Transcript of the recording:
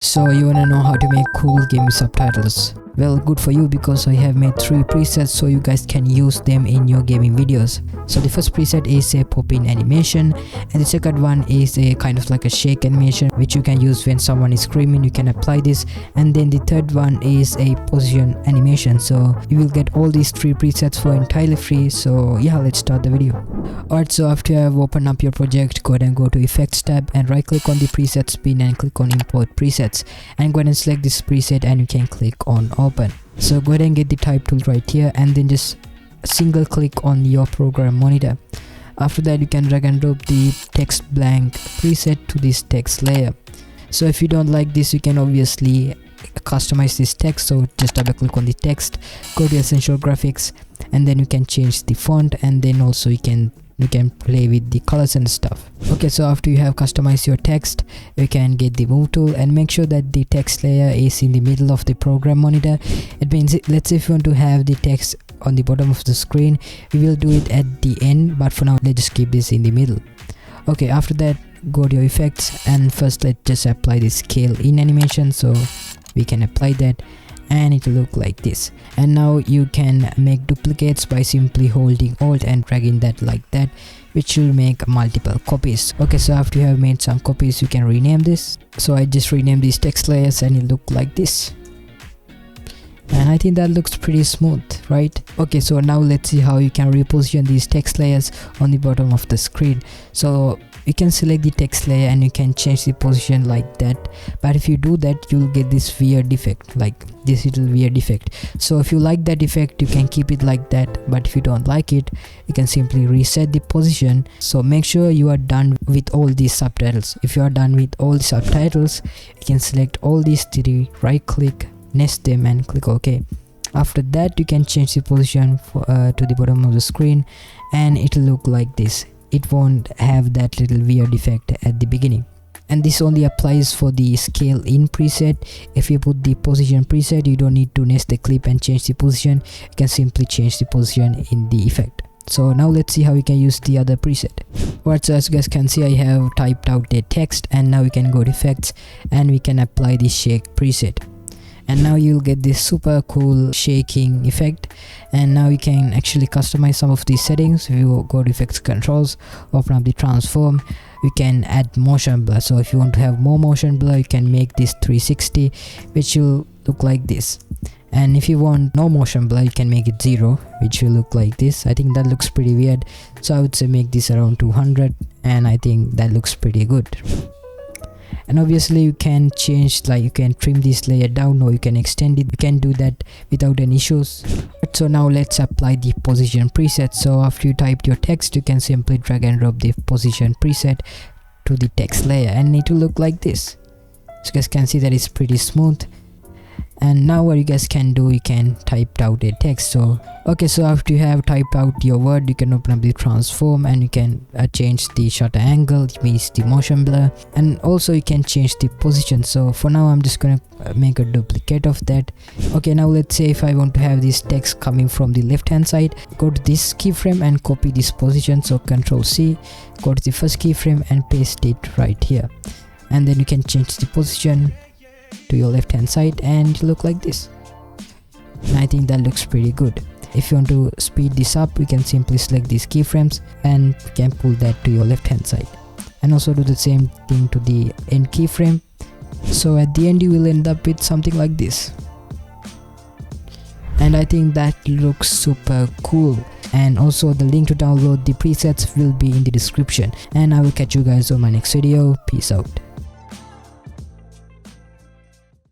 So you wanna know how to make cool game subtitles? Well, good for you, because I have made 3 presets so you guys can use them in your gaming videos. So the first preset is a Poppin animation, and the second one is a kind of like a shake animation which you can use when someone is screaming. You can apply this, and then the third one is a position animation. So you will get all these 3 presets for entirely free. So yeah, let's start the video. Alright, so after you have opened up your project, go ahead and go to Effects tab and right click on the presets bin and click on Import Presets, and go ahead and select this preset and you can click on Open. So go ahead and get the type tool right here, and then just single click on your program monitor. After that, you can drag and drop the text blank preset to this text layer. So if you don't like this, you can obviously customize this text. So just double click on the text, go to Essential Graphics, and then you can change the font, and then also you can play with the colors and stuff. Okay, so after you have customized your text, you can get the move tool and make sure that the text layer is in the middle of the program monitor. It means, let's say if you want to have the text on the bottom of the screen, we will do it at the end, but for now let's just keep this in the middle. Okay, after that, go to your effects, and first let's just apply the scale in animation. So we can apply that, and it will look like this. And now you can make duplicates by simply holding Alt and dragging that like that, which will make multiple copies. Okay, so after you have made some copies, you can rename this. So I just renamed these text layers, and it look like this. And I think that looks pretty smooth, right? Okay, so now let's see how you can reposition these text layers on the bottom of the screen. So you can select the text layer and you can change the position like that, but if you do that, you'll get this weird effect, like this little weird effect. So if you like that effect, you can keep it like that, but if you don't like it, you can simply reset the position. So make sure you are done with all these subtitles. If you are done with all the subtitles, you can select all these 3, right click, nest them, and click OK. After that, you can change the position to the bottom of the screen, and it will look like this. It won't have that little weird effect at the beginning. And this only applies for the scale in preset. If you put the position preset, you don't need to nest the clip and change the position. You can simply change the position in the effect. So now let's see how you can use the other preset. Alright, so as you guys can see, I have typed out the text, and now we can go to effects and we can apply the shake preset. And now you'll get this super cool shaking effect, and now you can actually customize some of these settings. If you go to effects controls, open up the transform, you can add motion blur. So if you want to have more motion blur, you can make this 360, which will look like this. And if you want no motion blur, you can make it 0, which will look like this. I think that looks pretty weird, so I would say make this around 200, and I think that looks pretty good. And obviously you can change, like you can trim this layer down, or you can extend it. You can do that without any issues. So now let's apply the position preset. So after you typed your text, you can simply drag and drop the position preset to the text layer, and it will look like this. So you guys can see that it's pretty smooth. And now what you guys can do, you can type out a text. So okay, so after you have typed out your word, you can open up the transform, and you can change the shutter angle, it means the motion blur, and also you can change the position. So for now I'm just gonna make a duplicate of that. Okay, now let's say if I want to have this text coming from the left hand side, go to this keyframe and copy this position. So Ctrl C, go to the first keyframe and paste it right here, and then you can change the position to your left hand side, and it look like this. And I think that looks pretty good. If you want to speed this up, you can simply select these keyframes and you can pull that to your left hand side, and also do the same thing to the end keyframe. So at the end you will end up with something like this, and I think that looks super cool. And also the link to download the presets will be in the description, and I will catch you guys on my next video. Peace out.